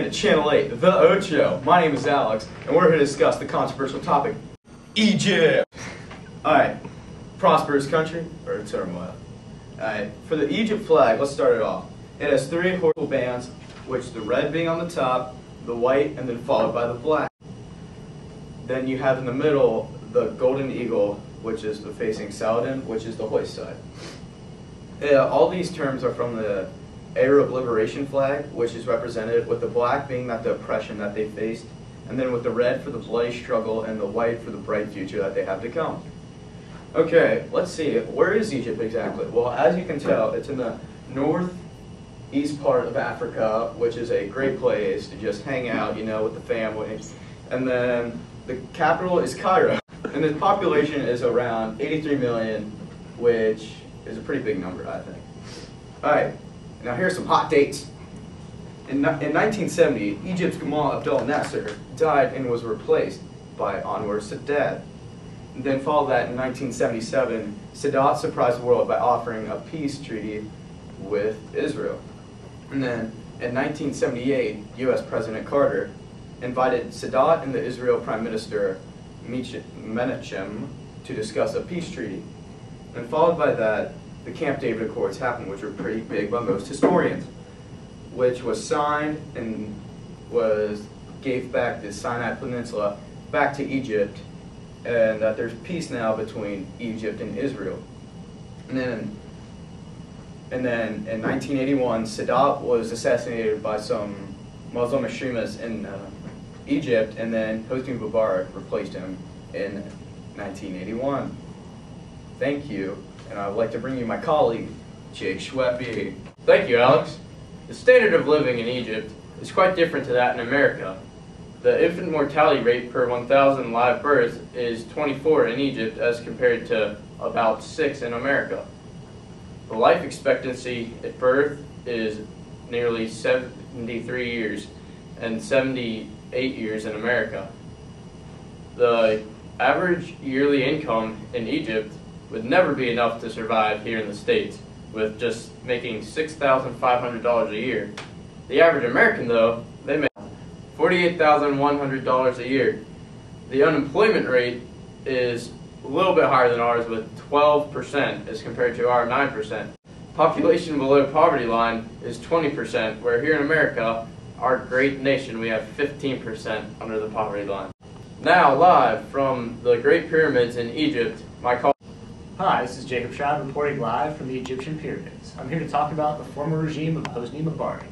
to Channel 8, The Ocho. My name is Alex, and we're here to discuss the controversial topic, Egypt. Alright, prosperous country or turmoil? Alright, for the Egypt flag, let's start it off. It has three horizontal bands, which the red being on the top, the white, and then followed by the black. Then you have in the middle the golden eagle, which is the facing Saladin, which is the hoist side. All these terms are from the Arab Liberation Flag, which is represented with the black being that the oppression that they faced, and then with the red for the bloody struggle and the white for the bright future that they have to come. Okay, let's see, where is Egypt exactly? Well, as you can tell, it's in the northeast part of Africa, which is a great place to just hang out, you know, with the family. And then the capital is Cairo, and the population is around 83 million, which is a pretty big number, I think. Alright, now here's some hot dates. In 1970, Egypt's Gamal Abdel Nasser died and was replaced by Anwar Sadat. And then followed that in 1977, Sadat surprised the world by offering a peace treaty with Israel. And then in 1978, U.S. President Carter invited Sadat and the Israel Prime Minister Menachem to discuss a peace treaty. And followed by that, the Camp David Accords happened, which were pretty big by most historians, which was signed and gave back the Sinai Peninsula back to Egypt, and that there's peace now between Egypt and Israel. And then in 1981, Sadat was assassinated by some Muslim extremists in Egypt, and then Hosni Mubarak replaced him in 1981. Thank you, and I would like to bring you my colleague, Jake Schweppe. Thank you, Alex. The standard of living in Egypt is quite different to that in America. The infant mortality rate per 1,000 live births is 24 in Egypt as compared to about 6 in America. The life expectancy at birth is nearly 73 years and 78 years in America. The average yearly income in Egypt would never be enough to survive here in the States, with just making $6,500 a year. The average American, though, they make $48,100 a year. The unemployment rate is a little bit higher than ours, with 12% as compared to our 9%. Population below poverty line is 20%, where here in America, our great nation, we have 15% under the poverty line. Now, live from the Great Pyramids in Egypt, my colleague. Hi, this is Jacob Shroud reporting live from the Egyptian pyramids. I'm here to talk about the former regime of Hosni Mubarak.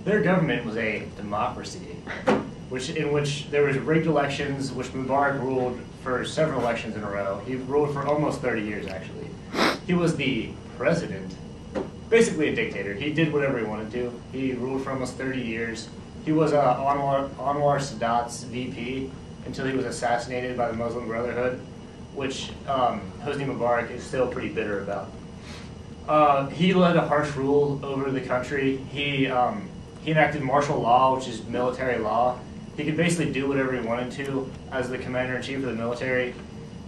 Their government was a democracy, in which there was rigged elections, which Mubarak ruled for several elections in a row. He ruled for almost 30 years, actually. He was the president, basically a dictator. He did whatever he wanted to. He ruled for almost 30 years. He was Anwar Sadat's VP until he was assassinated by the Muslim Brotherhood, which Hosni Mubarak is still pretty bitter about. He led a harsh rule over the country. He enacted martial law, which is military law. He could basically do whatever he wanted to as the commander-in-chief of the military.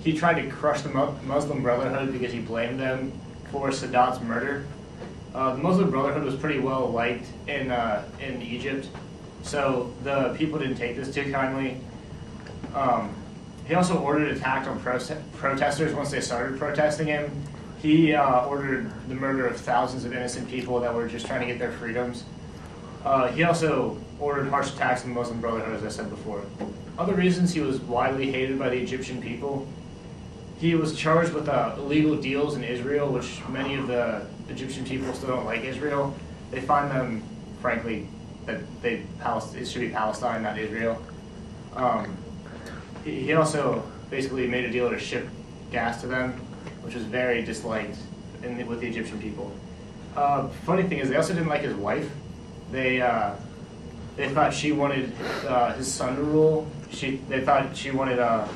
He tried to crush the Muslim Brotherhood because he blamed them for Sadat's murder. The Muslim Brotherhood was pretty well liked in Egypt, so the people didn't take this too kindly. He also ordered attack on protesters once they started protesting him. He ordered the murder of thousands of innocent people that were just trying to get their freedoms. He also ordered harsh attacks on the Muslim Brotherhood, as I said before. Other reasons he was widely hated by the Egyptian people. He was charged with illegal deals in Israel, which many of the Egyptian people still don't like Israel. They find them, frankly, that it should be Palestine, not Israel. He also basically made a deal to ship gas to them, which was very disliked with the Egyptian people. Funny thing is, they also didn't like his wife. They thought she wanted his son to rule. They thought she wanted to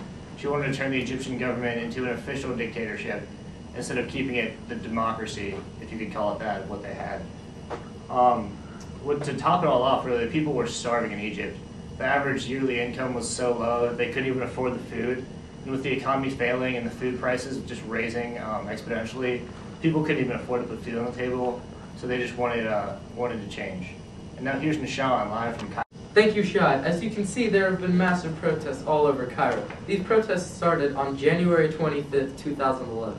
turn the Egyptian government into an official dictatorship instead of keeping it the democracy, if you could call it that, what they had. To top it all off, really, the people were starving in Egypt. The average yearly income was so low that they couldn't even afford the food. And with the economy failing and the food prices just raising exponentially, people couldn't even afford to put food on the table, so they just wanted to change. And now here's Nishan live from Cairo. Thank you, Shad. As you can see, there have been massive protests all over Cairo. These protests started on January 25th, 2011.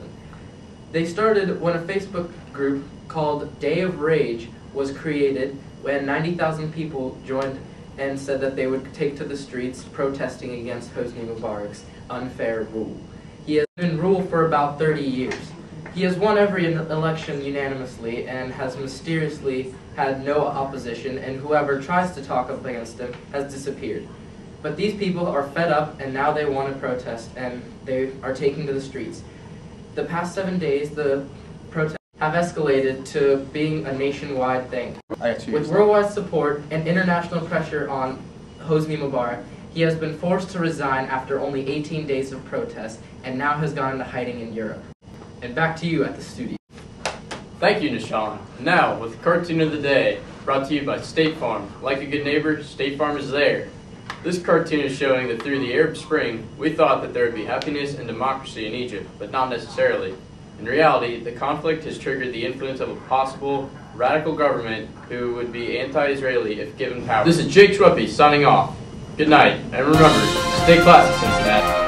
They started when a Facebook group called Day of Rage was created, when 90,000 people joined and said that they would take to the streets protesting against Hosni Mubarak's unfair rule. He has been in rule for about 30 years. He has won every election unanimously and has mysteriously had no opposition, and whoever tries to talk up against him has disappeared. But these people are fed up, and now they want to protest, and they are taking to the streets. The past 7 days, the protests have escalated to being a nationwide thing. With worldwide support and international pressure on Hosni Mubarak, he has been forced to resign after only 18 days of protest, and now has gone into hiding in Europe. And back to you at the studio. Thank you, Nishan. Now, with Cartoon of the Day, brought to you by State Farm. Like a good neighbor, State Farm is there. This cartoon is showing that through the Arab Spring, we thought that there would be happiness and democracy in Egypt, but not necessarily. In reality, the conflict has triggered the influence of a possible radical government who would be anti-Israeli if given power. This is Jake Schweppe signing off. Good night, and remember, stay classy, Cincinnati.